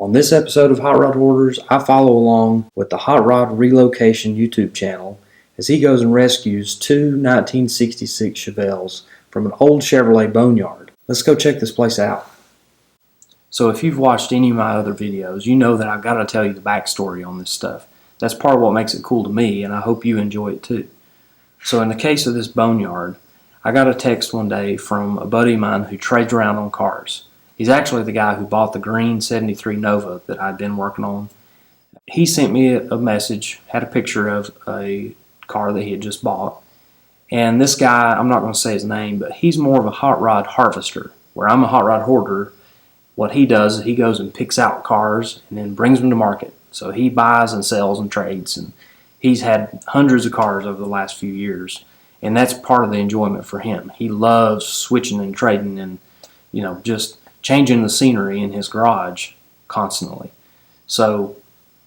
On this episode of Hot Rod Hoarders, I follow along with the Hot Rod Relocation YouTube channel as he goes and rescues two 1966 Chevelles from an old Chevrolet Boneyard. Let's go check this place out. So if you've watched any of my other videos, you know that I've got to tell you the backstory on this stuff. That's part of what makes it cool to me, and I hope you enjoy it too. So in the case of this Boneyard, I got a text one day from a buddy of mine who trades around on cars. He's actually the guy who bought the green 73 Nova that I'd been working on. He sent me a message, had a picture of a car that he had just bought. And this guy, I'm not going to say his name, but he's more of a hot rod harvester, where I'm a hot rod hoarder. What he does is he goes and picks out cars and then brings them to market. So he buys and sells and trades, and he's had hundreds of cars over the last few years. And that's part of the enjoyment for him. He loves switching and trading and, just changing the scenery in his garage constantly. So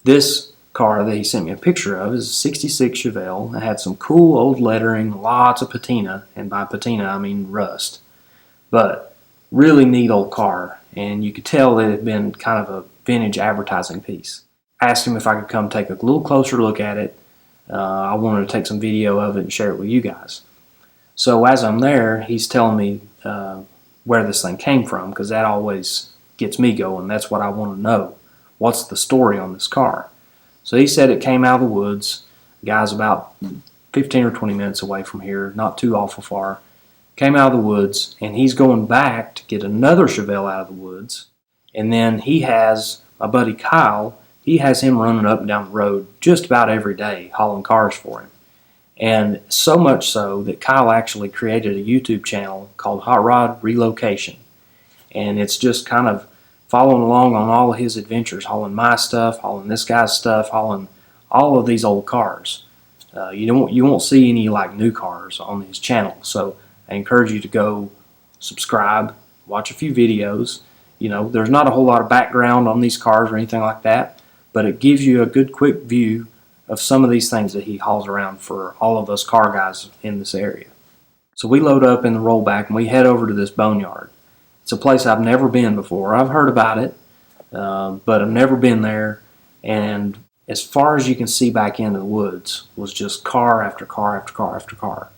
this car that he sent me a picture of is a 66 Chevelle. It had some cool old lettering, lots of patina, and by patina I mean rust. But really neat old car, and you could tell that it had been kind of a vintage advertising piece. I asked him if I could come take a little closer look at it. I wanted to take some video of it and share it with you guys. So as I'm there, he's telling me where this thing came from, because that always gets me going. That's what I want to know. What's the story on this car? So he said it came out of the woods. The guy's about 15 or 20 minutes away from here, not too awful far. Came out of the woods, and he's going back to get another Chevelle out of the woods. And then he has my buddy Kyle. He has him running up and down the road just about every day, hauling cars for him. And so much so that Kyle actually created a YouTube channel called Hot Rod Relocation. And it's just kind of following along on all of his adventures, hauling my stuff, hauling this guy's stuff, hauling all of these old cars. You won't see any like new cars on his channel. So I encourage you to go subscribe, watch a few videos. There's not a whole lot of background on these cars or anything like that, but it gives you a good quick view of some of these things that he hauls around for all of us car guys in this area. So we load up in the rollback and we head over to this Boneyard. It's a place I've never been before. I've heard about it, but I've never been there. And as far as you can see back into the woods was just car after car after car after car.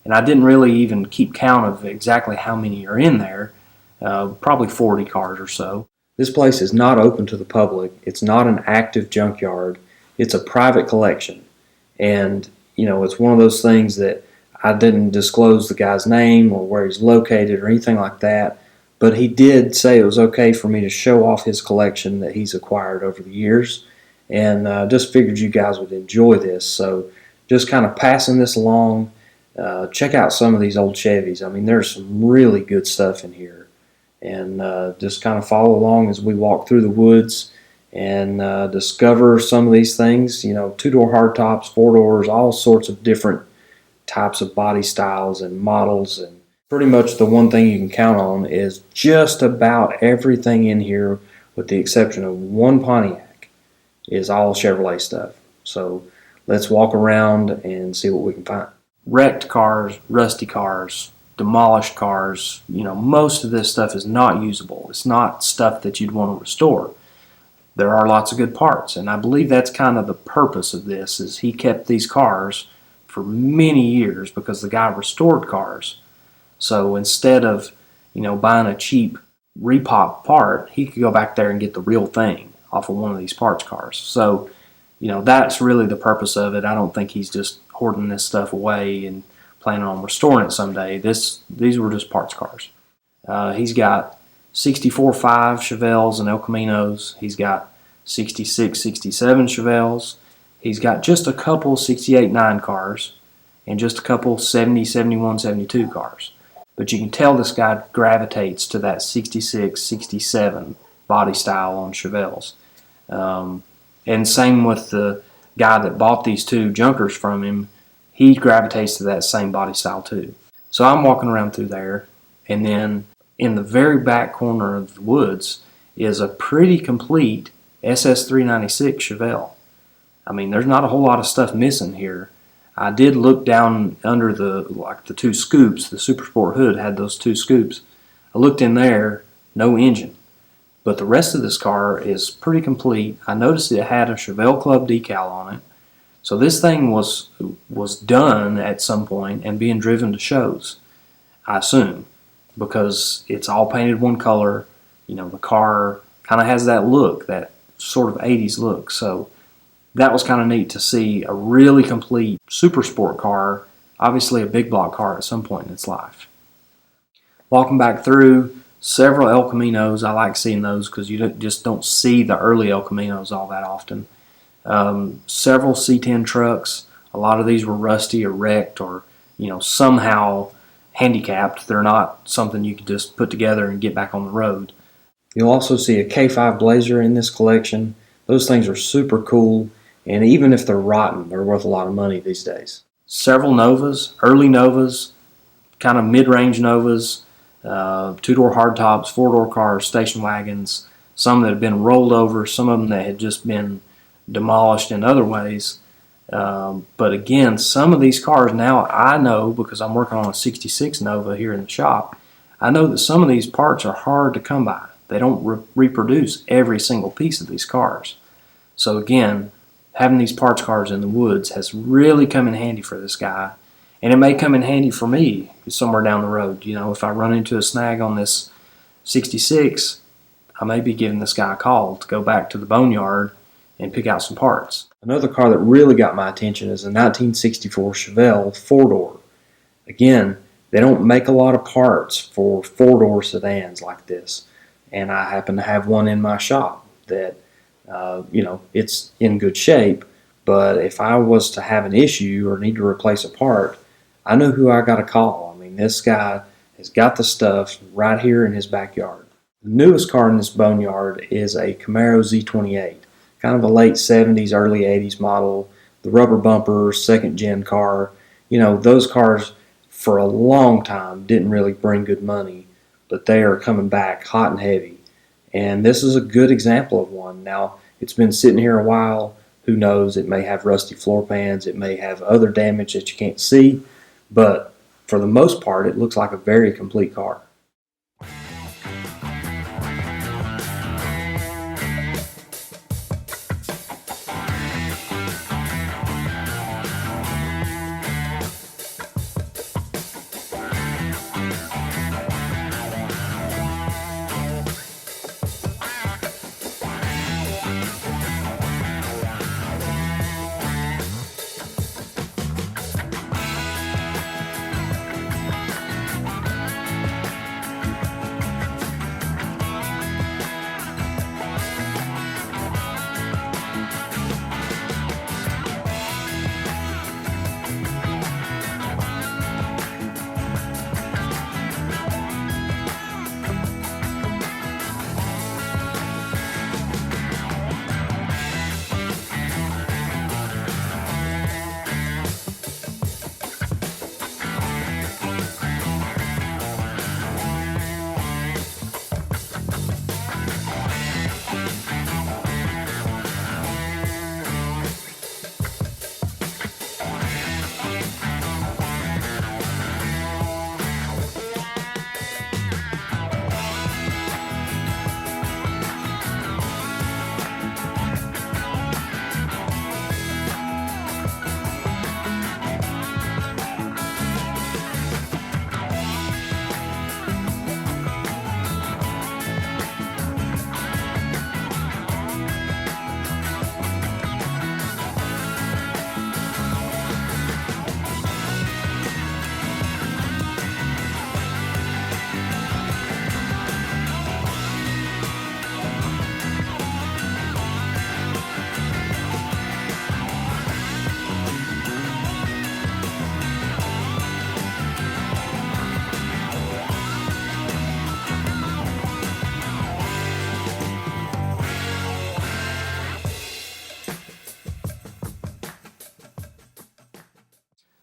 And I didn't really even keep count of exactly how many are in there, probably 40 cars or so. This place is not open to the public. It's not an active junkyard. It's a private collection. And, it's one of those things that I didn't disclose the guy's name or where he's located or anything like that. But he did say it was okay for me to show off his collection that he's acquired over the years. And just figured you guys would enjoy this. So just kind of passing this along. Check out some of these old Chevys. I mean, there's some really good stuff in here. And just kind of follow along as we walk through the woods and discover some of these things. Two-door hardtops, four-doors, all sorts of different types of body styles and models. And pretty much the one thing you can count on is just about everything in here, with the exception of one Pontiac, is all Chevrolet stuff. So let's walk around and see what we can find. Wrecked cars, rusty cars, demolished cars, most of this stuff is not usable. It's not stuff that you'd want to restore. There are lots of good parts, and I believe that's kind of the purpose of this, is he kept these cars for many years because the guy restored cars. So instead of, buying a cheap repop part, he could go back there and get the real thing off of one of these parts cars. So, that's really the purpose of it. I don't think he's just hoarding this stuff away and planning on restoring it someday. These were just parts cars. He's got 64.5 Chevelles and El Caminos. He's got 66, 67 Chevelles. He's got just a couple 68.9 cars and just a couple 70, 71, 72 cars. But you can tell this guy gravitates to that 66, 67 body style on Chevelles. And same with the guy that bought these two junkers from him. He gravitates to that same body style too. So I'm walking around through there, and then in the very back corner of the woods is a pretty complete SS396 Chevelle. I mean, there's not a whole lot of stuff missing here. I did look down under the two scoops. The Super Sport hood had those two scoops. I looked in there, no engine. But the rest of this car is pretty complete. I noticed it had a Chevelle Club decal on it. So this thing was done at some point and being driven to shows, I assume, because it's all painted one color. You know, the car kind of has that look, that sort of 80s look. So that was kind of neat to see a really complete super sport car, obviously a big block car at some point in its life. Walking back through, several El Caminos. I like seeing those because you just don't see the early El Caminos all that often. Several C10 trucks. A lot of these were rusty or wrecked or, you know, somehow handicapped. They're not something you could just put together and get back on the road. You'll also see a K5 Blazer in this collection. Those things are super cool, and even if they're rotten, they're worth a lot of money these days. Several Novas, early Novas, kind of mid-range Novas, two-door hardtops, four-door cars, station wagons, some that had been rolled over, some of them that had just been demolished in other ways. But again, some of these cars now I know, because I'm working on a 66 Nova here in the shop, I know that some of these parts are hard to come by. They don't reproduce every single piece of these cars. So again, having these parts cars in the woods has really come in handy for this guy. And it may come in handy for me somewhere down the road. You know, if I run into a snag on this 66, I may be giving this guy a call to go back to the Boneyard and pick out some parts. Another car that really got my attention is a 1964 Chevelle four-door. Again, they don't make a lot of parts for four-door sedans like this. And I happen to have one in my shop that, you know, it's in good shape. But if I was to have an issue or need to replace a part, I know who I got to call. I mean, this guy has got the stuff right here in his backyard. The newest car in this Boneyard is a Camaro Z28, kind of a late 70s, early 80s model. The rubber bumper, second gen car. You know, those cars for a long time didn't really bring good money, but they are coming back hot and heavy. And this is a good example of one. Now, it's been sitting here a while. Who knows? It may have rusty floor pans. It may have other damage that you can't see. But for the most part, it looks like a very complete car.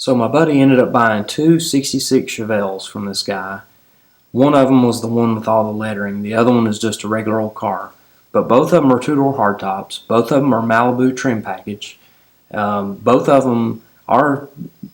So my buddy ended up buying two 66 Chevelles from this guy. One of them was the one with all the lettering. The other one is just a regular old car. But both of them are two-door hardtops. Both of them are Malibu trim package. Both of them are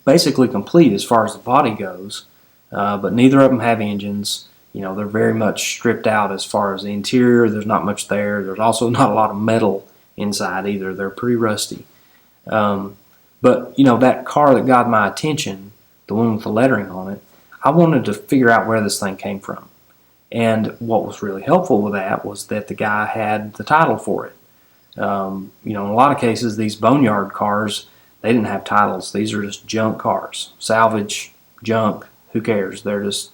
basically complete as far as the body goes. But neither of them have engines. they're very much stripped out as far as the interior. There's not much there. There's also not a lot of metal inside either. They're pretty rusty. But that car that got my attention, the one with the lettering on it, I wanted to figure out where this thing came from. And what was really helpful with that was that the guy had the title for it. In a lot of cases, these Boneyard cars, they didn't have titles. These are just junk cars. Salvage, junk, who cares? They're just,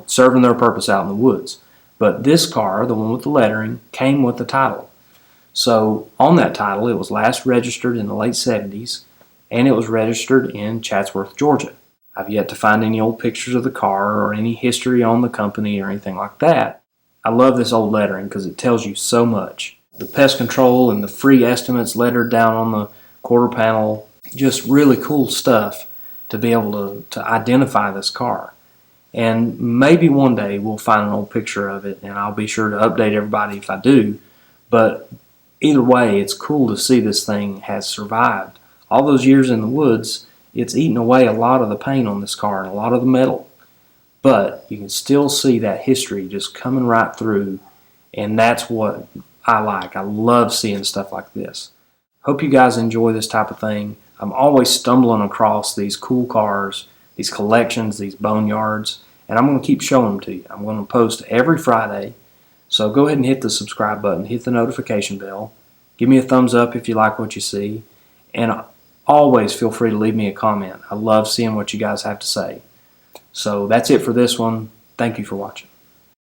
serving their purpose out in the woods. But this car, the one with the lettering, came with the title. So on that title, it was last registered in the late 70s, and it was registered in Chatsworth, Georgia. I've yet to find any old pictures of the car or any history on the company or anything like that. I love this old lettering because it tells you so much. The pest control and the free estimates lettered down on the quarter panel, just really cool stuff to be able to identify this car. And maybe one day we'll find an old picture of it, and I'll be sure to update everybody if I do. But either way, it's cool to see this thing has survived. All those years in the woods, it's eaten away a lot of the paint on this car and a lot of the metal. But you can still see that history just coming right through, and that's what I like. I love seeing stuff like this. Hope you guys enjoy this type of thing. I'm always stumbling across these cool cars, these collections, these Boneyards, and I'm going to keep showing them to you. I'm going to post every Friday, so go ahead and hit the subscribe button, hit the notification bell, give me a thumbs up if you like what you see, and always feel free to leave me a comment. I love seeing what you guys have to say. So that's it for this one. Thank you for watching.